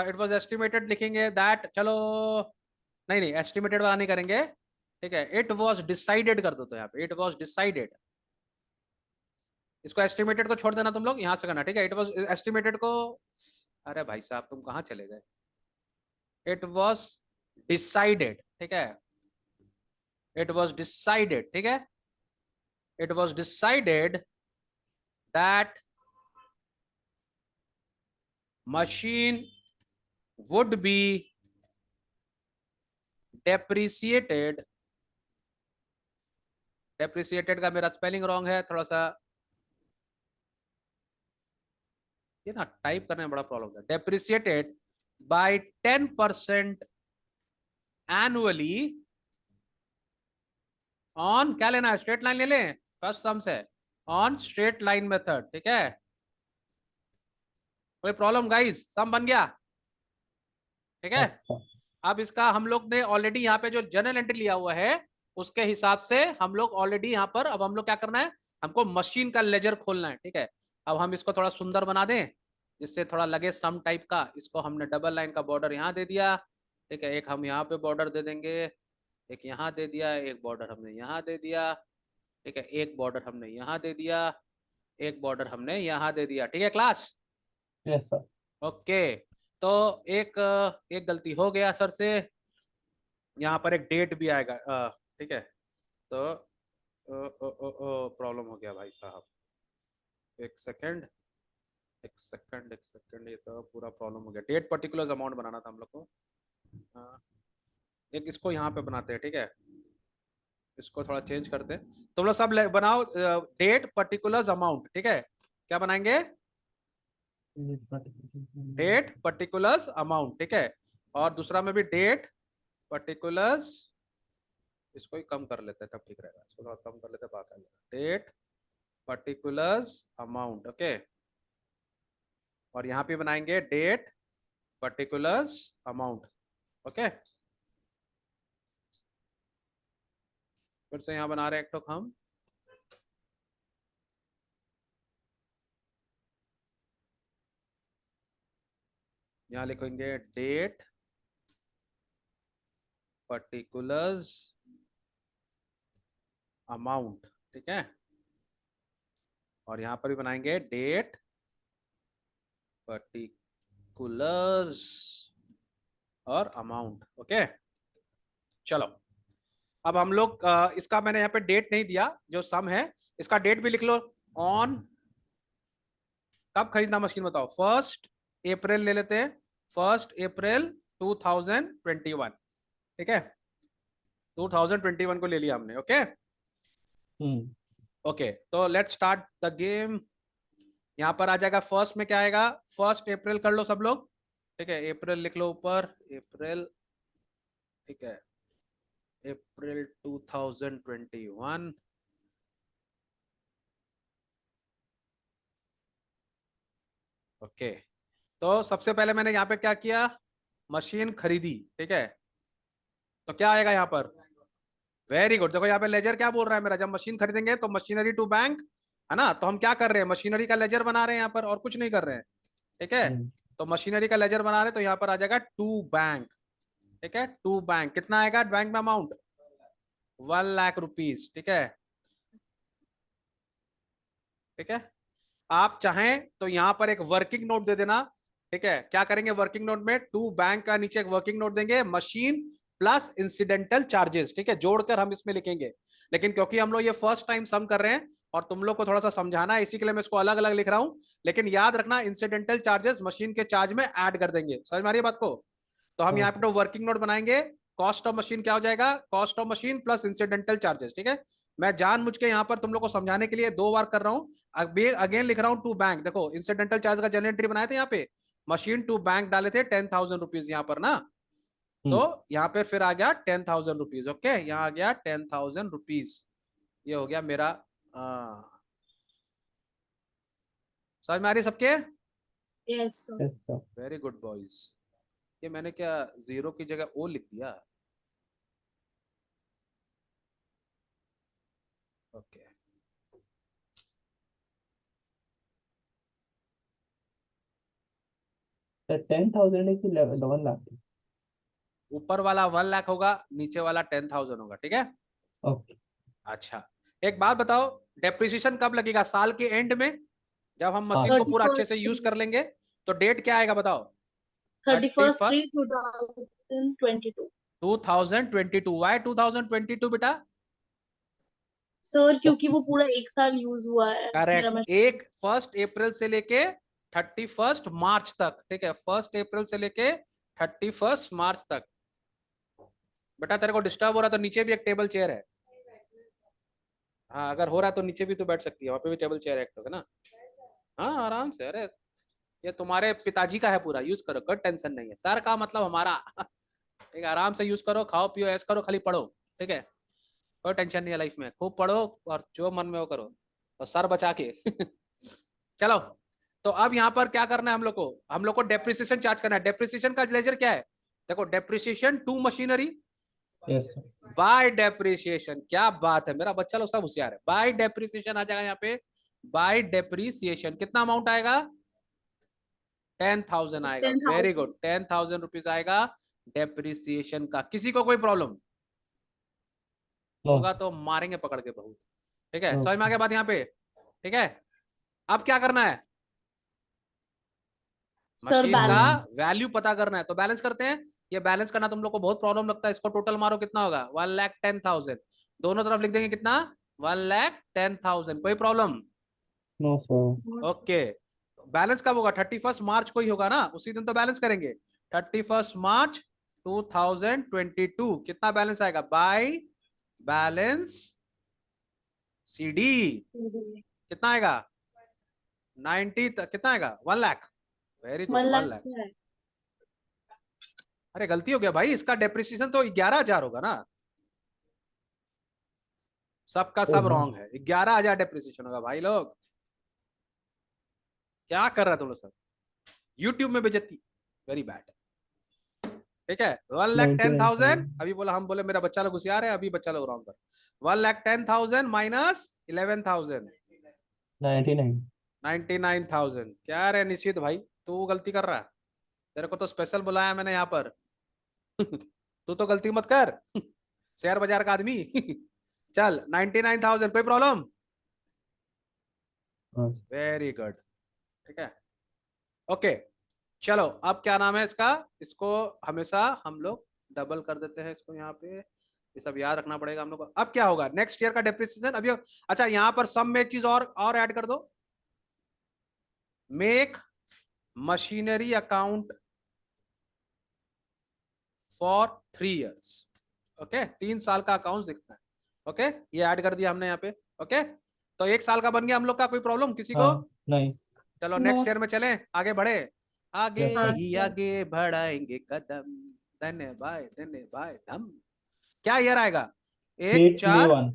इट वॉज एस्टिमेटेड लिखेंगे, दैट, चलो नहीं नहीं, एस्टिमेटेड वाला नहीं करेंगे, ठीक है? इट वॉज डिसाइडेड कर दो, तो यहाँ पे इट वॉज डिसाइडेड, इसको एस्टिमेटेड को छोड़ देना तुम लोग, यहां से करना, ठीक है? इट वॉज एस्टिमेटेड को, अरे भाई साहब तुम कहां चले गए? इट वॉज डिसाइडेड, ठीक है? इट वॉज डिसाइडेड, ठीक है? It was decided that machine would be depreciated, depreciated का मेरा स्पेलिंग रॉन्ग है थोड़ा सा, ये ना टाइप करने में बड़ा प्रॉब्लम होता है। डेप्रिसिएटेड बाय 10% एनुअली ऑन, क्या लेना है, स्ट्रेट लाइन ले लें, फर्स्ट सम से, ऑन स्ट्रेट लाइन मेथड, ठीक है। कोई प्रॉब्लम गाइस, सम बन गया, ठीक है। Yes sir. अब इसका हम लोग ने ऑलरेडी यहाँ पे जो जर्नल एंट्री लिया हुआ है उसके हिसाब से हम लोग ऑलरेडी यहाँ पर, अब हम लोग क्या करना है, हमको मशीन का लेजर खोलना है, ठीक है। अब हम इसको थोड़ा सुंदर बना दें जिससे थोड़ा लगे सम टाइप का। इसको हमने डबल लाइन का बॉर्डर यहाँ दे दिया, ठीक है। एक हम यहाँ पे बॉर्डर दे देंगे, एक यहाँ दे दिया, एक बॉर्डर हमने यहाँ दे दिया, ठीक है। एक बॉर्डर हमने यहाँ दे दिया, एक बॉर्डर हमने यहाँ दे दिया, ठीक है क्लास। Yes sir. ओके, तो एक एक गलती हो गया सर से, यहाँ पर एक डेट भी आएगा, ठीक है। तो प्रॉब्लम हो गया भाई साहब, एक सेकंड एक सेकंड एक सेकंड, ये तो पूरा प्रॉब्लम हो गया। डेट पर्टिकुलर अमाउंट बनाना था हम लोग को, एक इसको यहाँ पे बनाते हैं, ठीक है। इसको थोड़ा चेंज करते हैं, तुम लोग सब बनाओ डेट पर्टिकुलर अमाउंट, ठीक है। क्या बनाएंगे, डेट पर्टिकुलर अमाउंट, ठीक है। और दूसरा में भी डेट पर्टिकुलर्स, इसको ही कम कर लेते हैं तब ठीक रहेगा, इसको थोड़ा कम कर लेते हैं, बात आ जाएगा। Date particulars amount, okay. और यहाँ पे बनाएंगे डेट पर्टिकुलर्स अमाउंट, ओके। फिर से यहाँ बना रहे हैं एक टोक हम, यहाँ लिखेंगे डेट पर्टिकुलर्स अमाउंट, ठीक है। और यहाँ पर भी बनाएंगे डेट पर्टिकुलर्स और अमाउंट, ओके। चलो, अब हम लोग इसका मैंने यहाँ पे डेट नहीं दिया, जो सम है इसका डेट भी लिख लो। ऑन, कब खरीदना मशीन बताओ, 1 अप्रैल ले लेते हैं, 1 अप्रैल 2021, ठीक है। 2021 को ले लिया हमने, ओके। ओके, तो लेट्स स्टार्ट द गेम। यहाँ पर आ जाएगा फर्स्ट में क्या आएगा, 1 अप्रैल कर लो सब लोग, ठीक है। अप्रैल लिख लो ऊपर, अप्रैल, ठीक है, अप्रैल 2021, ओके। तो सबसे पहले मैंने यहाँ पे क्या किया, मशीन खरीदी, ठीक है। तो क्या आएगा यहाँ पर, वेरी गुड। देखो यहाँ पे लेजर क्या बोल रहा है मेरा, जब मशीन खरीदेंगे तो मशीनरी टू बैंक, है ना। तो हम क्या कर रहे हैं, मशीनरी का लेजर बना रहे हैं यहाँ पर, और कुछ नहीं कर रहे हैं, ठीक है। तो मशीनरी का लेजर बना रहे हैं, तो यहाँ पर आ जाएगा टू बैंक, ठीक है। टू बैंक, कितना आएगा बैंक में अमाउंट, 1 लाख रुपीज, ठीक है, ठीक है। आप चाहें तो यहाँ पर एक वर्किंग नोट दे देना, ठीक है। क्या करेंगे वर्किंग नोट में, टू बैंक का नीचे एक वर्किंग नोट देंगे, मशीन प्लस इंसिडेंटल चार्जेस, ठीक है, जोड़कर हम इसमें लिखेंगे। लेकिन क्योंकि हम लोग ये फर्स्ट टाइम सम कर रहे हैं और तुम लोग को थोड़ा सा समझाना है, इसी के लिए मैं इसको अलग अलग लिख रहा हूं। लेकिन याद रखना, इंसिडेंटल चार्जेस मशीन के चार्ज में ऐड कर देंगे, समझ में आ रही है बात को। तो हम यहाँ पे तो वर्किंग नोट बनाएंगे, कॉस्ट ऑफ मशीन क्या हो जाएगा, cost of machine plus incidental charges, ठीक है। मैं जानबूझ के यहाँ पर तुम लोग को समझाने के लिए 2 बार कर रहा हूँ, अगेन लिख रहा हूँ टू बैंक। देखो इंसिडेंटल चार्ज का जनरल एंट्री बनाए थे यहाँ पे, मशीन टू बैंक डाले थे 10,000 रुपीज यहाँ पर ना। तो यहाँ पे फिर आ गया 10,000 रुपीज, ओके। यहाँ आ गया 10,000 रुपीज, ये हो गया मेरा, समझ में आ रही है सबके, yes sir. Very good boys. ये मैंने क्या जीरो की जगह ओ लिख दिया, ओके। 10,000 है कि 11 लाख? ऊपर वाला 1 लाख होगा, नीचे वाला 10,000 होगा, ठीक है। ओके। अच्छा, एक बात बताओ, डेप्रिसिएशन कब लगेगा, साल के एंड में, जब हम मशीन को पूरा अच्छे से यूज कर लेंगे। तो डेट क्या आएगा बताओ, 31/3/2022 2022। वाई 2022 बेटा, सर, क्योंकि वो पूरा एक साल यूज हुआ है मेरा करेक्ट। मशीन। एक 1 अप्रैल से लेके 31 मार्च तक, ठीक है। 1 अप्रैल से लेके 31 मार्च तक। बेटा तेरे को डिस्टर्ब हो रहा है तो नीचे भी एक टेबल चेयर है, हाँ अगर हो रहा है तो नीचे भी तो बैठ सकती है, वहां पे भी टेबल चेयर है एक तो, है ना। हाँ आराम से, अरे ये तुम्हारे पिताजी का है पूरा, यूज करो, कोई टेंशन नहीं है। सर का मतलब हमारा। ठीक है, आराम से यूज करो, खाओ पियो ऐश करो, खाली पढ़ो। ठीक है, कोई टेंशन नहीं है लाइफ में, खूब पढ़ो और जो मन में वो करो, और सर बचा के। चलो, तो अब यहाँ पर क्या करना है हम लोग को डेप्रिसिएशन चार्ज करना है। डेप्रिसिएशन का लेजर क्या है? देखो, depreciation to machinery yes sir. By depreciation. क्या बात है, मेरा बच्चा लोग सब होशियार है। बाय डेप्रिसिएशन आ जाएगा यहाँ पे। बाय डेप्रिसिएशन कितना अमाउंट आएगा? 10,000 आएगा। 10,000 वेरी गुड, 10,000 रुपीज आएगा डेप्रिसिएशन का। किसी को कोई प्रॉब्लम नो होगा तो मारेंगे पकड़ के बहुत। ठीक है, ओके। समझ में आ गया बात यहाँ पे? ठीक है, अब क्या करना है? सर मशीन का बैलेंस वैल्यू पता करना है, तो बैलेंस करते हैं। ये बैलेंस करना तुम लोग को बहुत प्रॉब्लम लगता है, इसको टोटल मारो कितना होगा? 1,10,000। दोनों तरफ लिख देंगे कितना? 1,10,000। कोई problem? No sir. Okay, balance कब होगा? 31 मार्च को ही होगा ना, उसी दिन तो बैलेंस करेंगे। 31 मार्च 2022 कितना बैलेंस आएगा? बाय बैलेंस सीडी कितना आएगा? 90 कितना आएगा? 1 लाख। Very good, 1 1 lakh lakh. है। अरे गलती हो गया भाई, इसका डेप्रिसिएशन तो 11,000 होगा ना। सबका सब ओहो। रॉन्ग है, 11,000 डेप्रिसिएशन होगा भाई लोग। क्या कर रहा तुम लोग सब? यूट्यूब में बेइज्जती, वेरी बैड। ठीक है, 1,10,000 अभी बोला, हम बोले मेरा बच्चा लोग होशियार है, अभी बच्चा लोग रॉन्ग कर। 1,10,000 माइनस 11,000 99। 99,000। क्या रे निश्चित भाई, तू गलती कर रहा है, तेरे को तो स्पेशल बुलाया मैंने यहाँ पर। तू तो गलती मत कर। शेयर बाजार का आदमी। चल 99,000, कोई प्रॉब्लम? Very good. ठीक है, ओके। चलो, अब क्या नाम है इसका? इसको हमेशा हम लोग डबल कर देते हैं इसको यहाँ पे। ये सब याद रखना पड़ेगा हम लोग को। अब क्या होगा नेक्स्ट ईयर का डेप्रिसिएशन? अभी अच्छा, यहाँ पर सम में एक चीज और ऐड कर दो। Make machinery account for 3 years। Okay, 3 साल का अकाउंट दिखना है। ओके, ये ऐड कर दिया हमने यहाँ पे। ओके, तो 1 साल का बन गया हम लोग का। कोई प्रॉब्लम किसी को? हाँ नहीं। चलो नो नेक्स्ट ईयर में चलें, आगे बढ़े, आगे यस सर। ही आगे बढ़ाएंगे कदम, धन्य भाई धम। क्या ईयर आएगा? 1/4 May 1।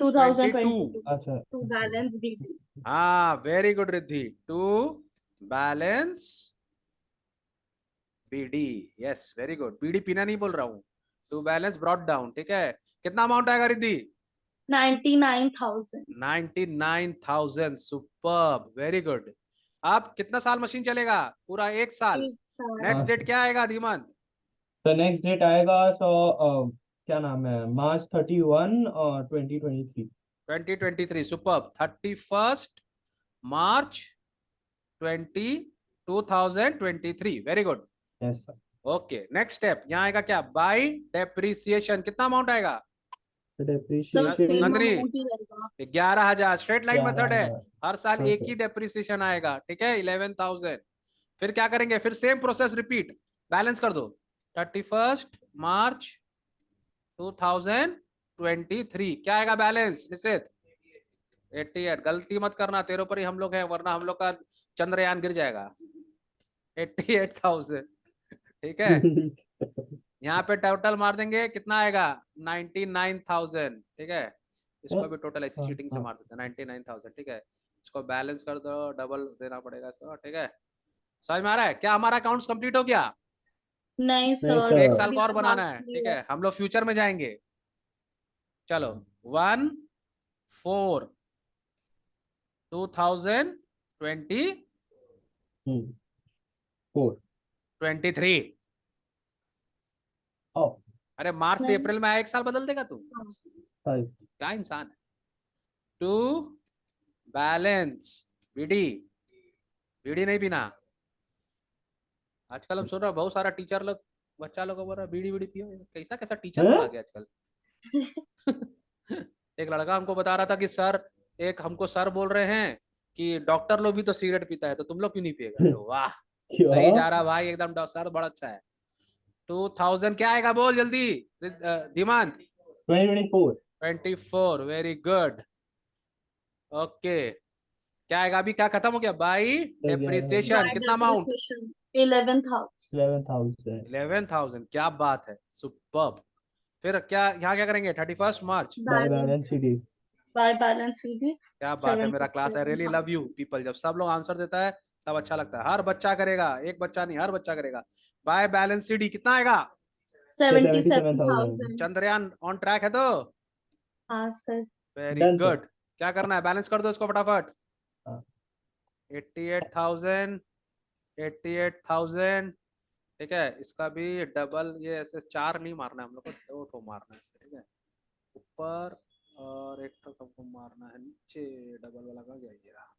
22। 2022 अच्छा। To balance DD. हाँ, very good Riddhi, to balance BD. Yes, very good, BD पीना नहीं बोल रहा हूँ, टू बैलेंस ब्रॉट डाउन। ठीक है, कितना अमाउंट आएगा रिद्धि? 99,000 99,000। Superb, very good. अब कितना साल मशीन चलेगा? पूरा 1 साल। एक साल। नेक्स्ट डेट क्या आएगा धीमान? तो नेक्स्ट डेट आएगा क्या नाम है, March 31 2023। 2023। सुपर्ब, 31 मार्च 2023। Very good. Yes sir. Okay, next step यहाँ आएगा क्या? बाय डेप्रिसिएशन कितना अमाउंट आएगा? सब डेप्रिसिएशन सेम नंदनी, अमाउंट ही रहेगा। 11,000। स्ट्रेट लाइन मेथड है, 11,000। हर साल एक ओके। ही डेप्रिसिएशन आएगा। ठीक है, 11,000। फिर क्या करेंगे? फिर सेम प्रोसेस रिपीट, बैलेंस कर दो। 31 मार्च 2023 क्या आएगा बैलेंस निश्चित? 88। गलती मत करना, तेरे ऊपर ही हम लोग हैं, वरना हम लोग का चंद्रयान गिर जाएगा। 88,000। ठीक है, यहाँ पे टोटल मार देंगे, कितना आएगा? 99,000। ठीक है, इसको भी टोटल ऐसी हाँ चीटिंग से हाँ। मार देते हैं, 99,000। ठीक है, इसको बैलेंस कर दो, डबल देना पड़ेगा इसको। ठीक है, समझ में आ रहा है? क्या हमारा अकाउंट्स कंप्लीट हो गया? नहीं नहीं सर, अब 1 सर। साल अभी का और तो बनाना है। बाकी ठीक है। है, हम लोग फ्यूचर में जाएंगे। चलो, 1/4/2023। 4। ओ अरे मार्च से नहीं। अप्रैल में आया, 1 साल बदल देगा तू? 5। क्या इंसान है? To balance BD. बीड़ी नहीं पीना। आजकल हम सुन रहे हैं बहुत सारा टीचर लोग, बच्चा लोग बोल रहा है बीड़ी बीड़ी पियो। कैसा कैसा टीचर लोग आ गया आजकल। एक लड़का हमको बता रहा था कि सर, एक हमको सर बोल रहे हैं कि डॉक्टर लोग भी तो सिगरेट पीता है, तो तुम लोग क्यों नहीं पिएगा? वाह, क्या? सही जा रहा भाई एकदम, सर बड़ा अच्छा है। 2000 क्या आएगा बोल जल्दी धीमान? 2024। 24। Very good. ओके, क्या आएगा अभी, क्या खत्म हो गया, बाई डेप्रिसिएशन, कितना अमाउंट, 11,000. 11,000 11,000, क्या बात है, सुपर्ब। फिर क्या यहाँ क्या करेंगे, 31 March, by balance sheet. By balance will be क्या बात है, मेरा class, I really 77,000. Love you people, जब सब लोग आंसर देता है तब अच्छा लगता है, हर बच्चा करेगा, एक बच्चा नहीं, हर बच्चा करेगा। बाय बैलेंस शीट कितना आएगा, 77,000. चंद्रयान ऑन ट्रैक है तो, हाँ sir. Very Done, sir. Good. क्या करना है, बैलेंस कर दो इसको फटाफट, हाँ। 88,000, 88,000, ठीक है, इसका भी डबल, ये ऐसे चार नहीं मारना है हम लोग को, दो ठो मारना है इससे, ठीक है, ऊपर और एक ठो तुमको मारना है नीचे, डबल वाला का गया ये रहा।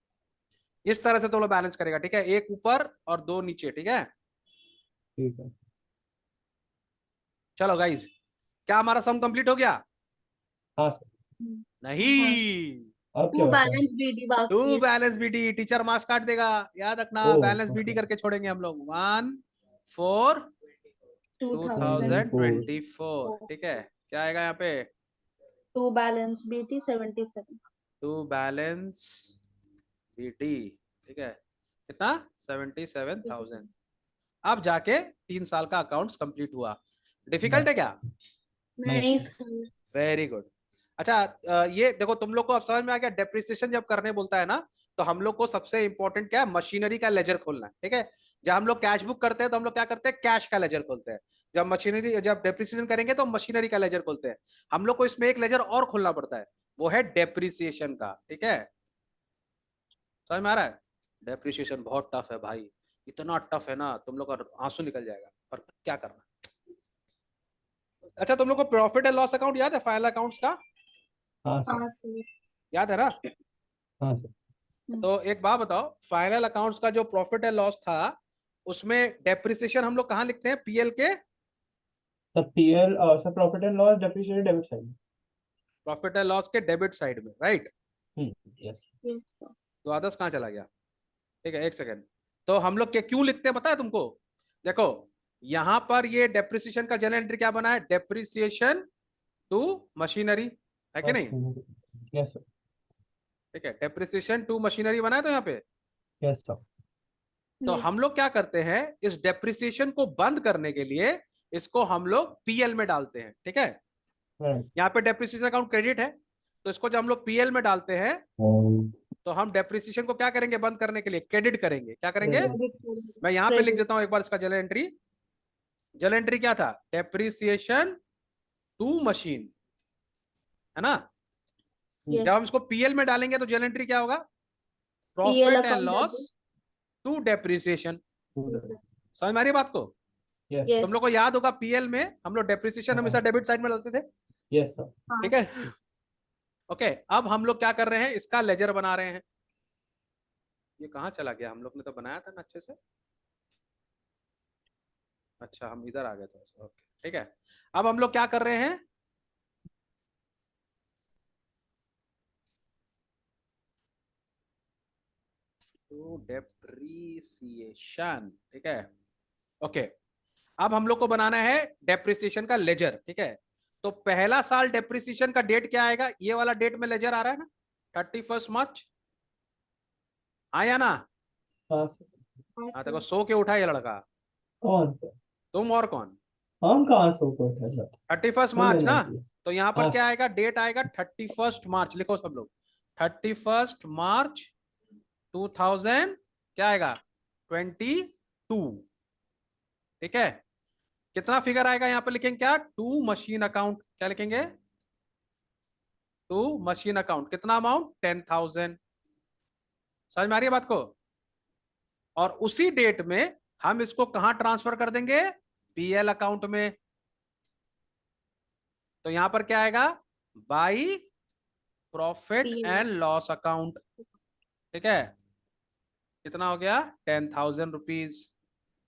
इस तरह से तो लोग बैलेंस करेगा, ठीक है, एक ऊपर और दो नीचे, ठीक है। ठीक है। चलो गाइज, क्या हमारा सम कंप्लीट हो गया, हाँ सर। नहीं, अब क्या टू बचा है? बैलेंस बीडी बाकी टू है. बैलेंस बीडी, टीचर मार्क्स काट देगा, याद रखना, ओह, बैलेंस बीडी okay. करके छोड़ेंगे हम लोग, 1 4 2024. 2024, ठीक है, क्या आएगा यहाँ पे, to balance BT 77. To balance BD, ठीक है, कितना, 77,000। अब जाके 3 साल का अकाउंट्स कंप्लीट हुआ, डिफिकल्ट है क्या, नहीं सर. Very good. अच्छा, ये देखो तुम लोग को अब समझ में आ गया, डेप्रिसिएशन जब करने बोलता है ना, तो हम लोग को सबसे इंपॉर्टेंट क्या है, मशीनरी का लेजर खोलना है, ठीक है। जब हम लोग कैश बुक करते हैं तो हम लोग क्या करते हैं, कैश का लेजर खोलते हैं। जब डेप्रिसिएशन करेंगे तो मशीनरी का लेजर खोलते हैं। हम लोग को इसमें एक लेजर और खोलना पड़ता है, वो है डेप्रिसिएशन का, ठीक है, समझ में आ रहा है। डेप्रिसिएशन बहुत टफ है भाई, इतना टफ है ना, तुम लोग का आंसू निकल जाएगा, पर क्या करना। अच्छा, तुम लोग को प्रॉफिट एंड लॉस अकाउंट याद है, फाइनल अकाउंट्स का, हाँ सर। हाँ सर. याद है ना। हाँ सर। तो एक बात बताओ, फाइनल अकाउंट्स का जो प्रॉफिट एंड लॉस था, उसमें डेप्रिसिएशन हम लोग कहाँ लिखते हैं, पीएल के, sir PL sir profit and loss depreciation debit side. Profit and loss के डेबिट साइड में, राइट। यस। Yes, sir. तो आदर्श कहाँ चला गया, ठीक है, एक सेकेंड। तो हम लोग के क्यों लिखते हैं पता है तुमको, देखो यहां पर ये डेप्रिसिएशन का जनरल एंट्री क्या बना है, डेप्रिसिएशन टू मशीनरी, है कि नहीं, यस सर। ठीक है, डेप्रिसिएशन टू मशीनरी बना है तो यहाँ पे। Yes sir. तो Yes. हम लोग क्या करते हैं, इस डेप्रिसिएशन को बंद करने के लिए इसको हम लोग पीएल में डालते हैं, ठीक है। राइट। यहाँ पे डेप्रिसिएशन अकाउंट क्रेडिट है, तो इसको जब हम लोग पीएल में डालते हैं तो हम डेप्रिसिएशन को क्या करेंगे, बंद करने के लिए क्रेडिट करेंगे, क्या करेंगे, मैं यहाँ पे लिख देता हूँ एक बार इसका जर्नल एंट्री। जर्नल एंट्री क्या था, डेप्रिसिएशन टू मशीन, है ना। Yes. जब हम इसको पीएल में डालेंगे तो जर्नल एंट्री क्या होगा, PL profit and account loss to depreciation, समझ में आ रही है बात को। यस। Yes. तुम लोग को याद होगा पीएल में हम लोग डेप्रिसिएशन हाँ। हमेशा डेबिट साइड में डालते थे, यस सर। हाँ. ठीक है। ओके, अब हम लोग क्या कर रहे हैं, इसका लेजर बना रहे हैं। ये कहाँ चला गया, हम लोग ने तो बनाया था ना अच्छे से, अच्छा हम इधर आ गए थे, ओके ठीक है। अब हम लोग क्या कर रहे हैं, तो डेप्रिसिएशन, ठीक है, ओके। अब हम लोग को बनाना है डेप्रिसिएशन का लेजर, ठीक है। तो पहला साल डेप्रिसिएशन का डेट क्या आएगा, ये वाला डेट में लेजर आ रहा है ना, 31 मार्च, हाँ या ना। हाँ सर। हाँ देखो, सो के उठा ये लड़का, कौन सर? तुम और कौन, हम कहाँ सो को उठे सर? 31 मार्च ना। तो यहाँ पर हाँ। क्या आएगा, डेट आएगा 31 मार्च, लिखो सब लोग, 31 मार्च 2000, क्या आएगा 22, ठीक है। कितना फिगर आएगा यहाँ पर लिखेंगे, क्या, टू मशीन अकाउंट, क्या लिखेंगे, टू मशीन अकाउंट, कितना अमाउंट 10,000, समझ में आ रही है बात को। और उसी डेट में हम इसको कहां ट्रांसफर कर देंगे, पीएल अकाउंट में। तो यहां पर क्या आएगा, by profit and loss account, ठीक है। कितना हो गया, 10,000 रुपीज,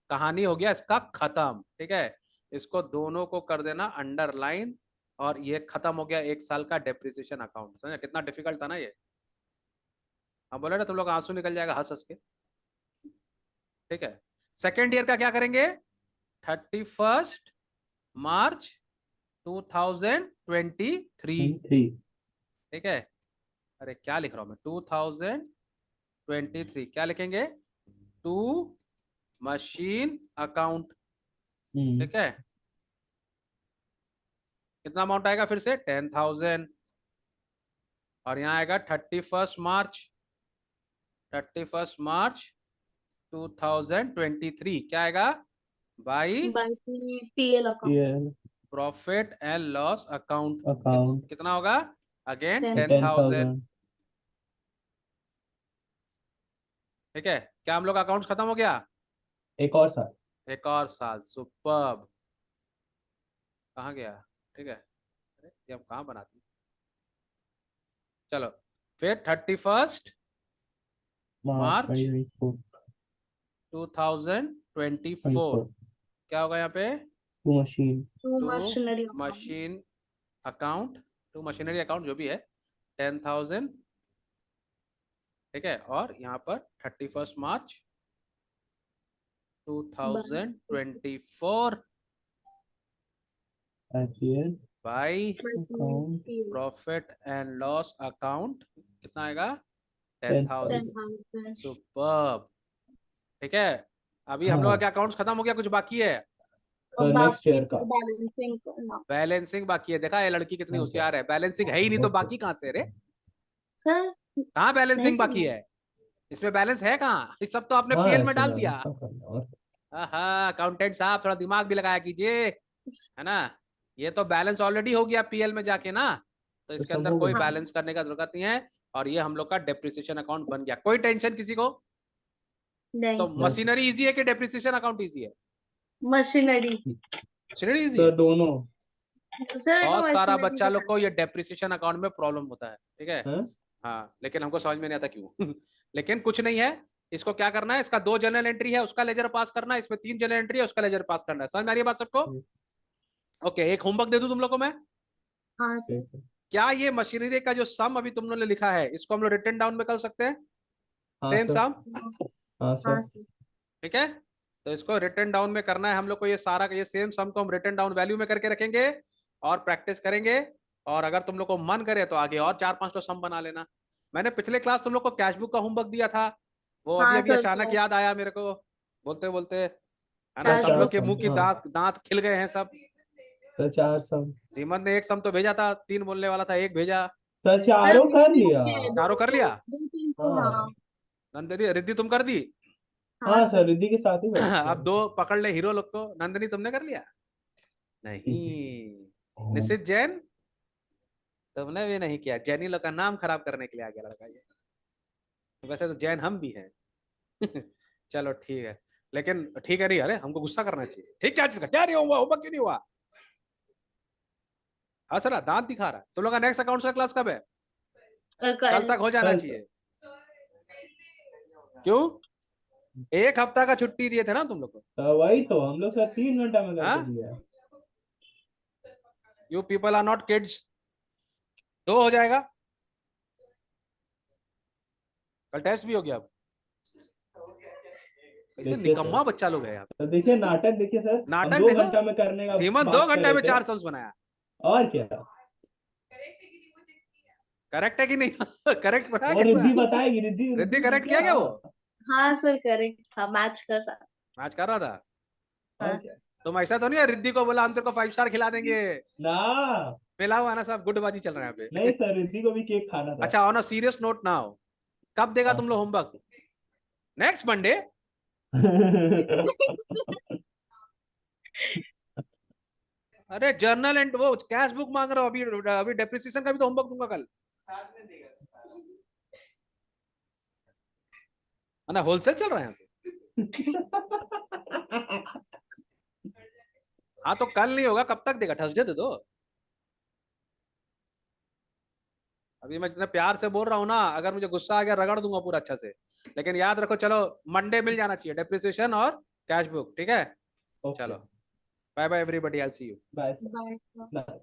कहानी हो गया इसका खत्म, ठीक है। इसको दोनों को कर देना अंडरलाइन, और ये खत्म हो गया 1 साल का डेप्रिसिएशन अकाउंट। समझा कितना डिफिकल्ट था ना ये, हम बोले ना तुम लोग आंसू निकल जाएगा हंस हंस के, ठीक है। सेकेंड ईयर का क्या करेंगे, 31 मार्च 2023, ठीक है। अरे क्या लिख रहा हूं मैं, 2023, 23 क्या लिखेंगे? To machine account. ठीक है, कितना अमाउंट आएगा फिर से? 10,000। और यहाँ आएगा 31 मार्च 2023 क्या आएगा? By by PL account profit and loss account. Account कितना होगा? अगेन 10,000। 10,000। ठीक है, क्या हम लोग अकाउंट्स खत्म हो गया? एक और साल। एक और साल। सुपर्ब। कहाँ गया? ठीक है, अरे ये हम कहाँ बनाती? चलो फिर 31 मार्च 2024 क्या होगा यहाँ पे? To machine to to machinery machine account, to machinery account जो भी है 10,000। ठीक है, और यहाँ पर 31 मार्च 2024 by profit and loss account कितना आएगा? 10,000। 10,000। सुपर्ब। ठीक है, अभी हम लोग का अकाउंट्स खत्म हो गया, कुछ बाकी है? और तो next बाकी year का। बैलेंसिंग करना। बैलेंसिंग बाकी है। देखा ये लड़की कितनी हाँ, होशियार है, बैलेंसिंग है ही नहीं तो okay. बाकी कहाँ से रे? सर कहाँ बैलेंसिंग नहीं बाकी है? इसमें बैलेंस है कहाँ? इस सब तो आपने हाँ पीएल में ऐसे डाल ना, दिया। ऐसा करना और हाँ, अकाउंटेंट साहब थोड़ा दिमाग भी लगाया कीजिए, है ना? ये तो बैलेंस ऑलरेडी हो गया पीएल में जाके ना, तो इसके सब अंदर हो कोई गया। बैलेंस करने का जरूरत नहीं है। और ये हम लोग का डेप्रिसिएशन अकाउंट बन गया। कोई टेंशन किसी को? नहीं तो सर। मशीनरी इजी है कि डेप्रिसिएशन अकाउंट इजी है? मशीनरी मशीनरी इजी तो है। दोनों सर बहुत सारा मशीनरी बच्चा लोग को ये डेप्रिसिएशन अकाउंट में प्रॉब्लम होता है। ठीक है, हैं? हाँ, लेकिन हमको समझ में नहीं आता क्यों। लेकिन कुछ नहीं है, इसको क्या करना है, इसका 2 जनरल एंट्री है उसका लेजर पास करना है, इसमें 3 जनरल एंट्री है उसका लेजर पास करना है। समझ में आ रही है बात सबको? ओके, एक होमवर्क दे दूं तुम लोग को मैं? हाँ सर। ठीक है। क्या ये मशीनरी का जो सम अभी तुम लोगों ने लिखा है इसको हम लोग रिटन डाउन में कर सकते हैं? हाँ सेम सर। सम। हाँ हाँ सर। सर। ठीक है, तो इसको रिटन डाउन में करना है हम लोग को। ये सारा का ये सेम सम को हम रिटन डाउन वैल्यू में करके रखेंगे और प्रैक्टिस करेंगे। और अगर तुम लोग को मन करे तो आगे और 4-5 तो सम बना लेना। मैंने पिछले क्लास तुम लोग को कैश बुक का होमवर्क दिया था, वो अभी हाँ अभी सर अचानक याद आया मेरे को बोलते बोलते, है ना? कैश सब लोग बुक। के मुंह की हाँ दांत दांत खिल गए हैं सब। सर 4 सम। धीमन ने एक सम तो भेजा था, 3 बोलने वाला था, 1 भेजा। सर चारों कर लिया। चारों कर लिया? 2-3 को हाँ। हाँ नंदिनी रिद्धि तुम कर दी? हाँ हाँ सर। सर रिद्धि के साथ ही बैठते अब हैं। 2 पकड़ ले हीरो लोग को। नंदिनी तुमने कर लिया? नहीं। निशित जैन तुमने भी नहीं किया। जैनी लोग का नाम खराब करने के लिए आ गया लड़का ये। वैसे तो जैन हम भी हैं। चलो ठीक है, लेकिन ठीक है नहीं, अरे हमको गुस्सा करना चाहिए। ठीक, क्या चीज का क्या नहीं हुआ, होगा क्यों नहीं हुआ? हाँ सर, दांत दिखा रहा है। तुम लोग का नेक्स्ट अकाउंट्स का क्लास कब है? कल तक हो जाना कल। चाहिए। क्यों? 1 हफ्ता का छुट्टी दिए थे ना तुम लोग को। वही तो हम लोग सर 3 घंटा में हाँ? करके दिया है। You people are not kids. 2 हो जाएगा। कल टेस्ट भी हो गया। अब कैसे देखिए निकम्मा सर। बच्चा लोग है यहाँ पे। तो देखिए नाटक देखिए सर। हम नाटक 2 देखो, घंटा में करने का धीमन 2 बात कर घंटे रहे में थे। 4 सम्स बनाया। और क्या? करेक्ट है कि नहीं? करेक्ट बनाया और कितना? रिद्धि बताएगी। रिद्धि रिद्धि करेक्ट किया क्या वो? हाँ सर करेक्ट था, मैच कर रहा। मैच कर रहा था। और क्या? तुम ऐसा तो नहीं है रिद्धि को बोला हम तेरे को 5 स्टार खिला देंगे? ना मिला हुआ है ना सब, गुटबाजी चल रहा है यहाँ नहीं पे। सर रिद्धि को भी केक खाना था। अच्छा, on a serious note now, कब देगा तुम लोग होमवर्क? Next Monday? अरे जर्नल एंड वो कैश बुक मांग रहा हूँ अभी। अभी डेप्रिसिएशन का भी तो होमवर्क दूंगा कल, है ना? होलसेल चल रहा है यहाँ पे। हाँ तो कल नहीं होगा, कब तक देगा? थर्सडे दे दो। अभी मैं जितना प्यार से बोल रहा हूँ ना, अगर मुझे गुस्सा आ गया रगड़ दूंगा पूरा अच्छा से। लेकिन याद रखो, चलो मंडे मिल जाना चाहिए डेप्रिसिएशन और कैश बुक। ठीक है, चलो bye bye everybody, I will see you. Bye bye. Bye.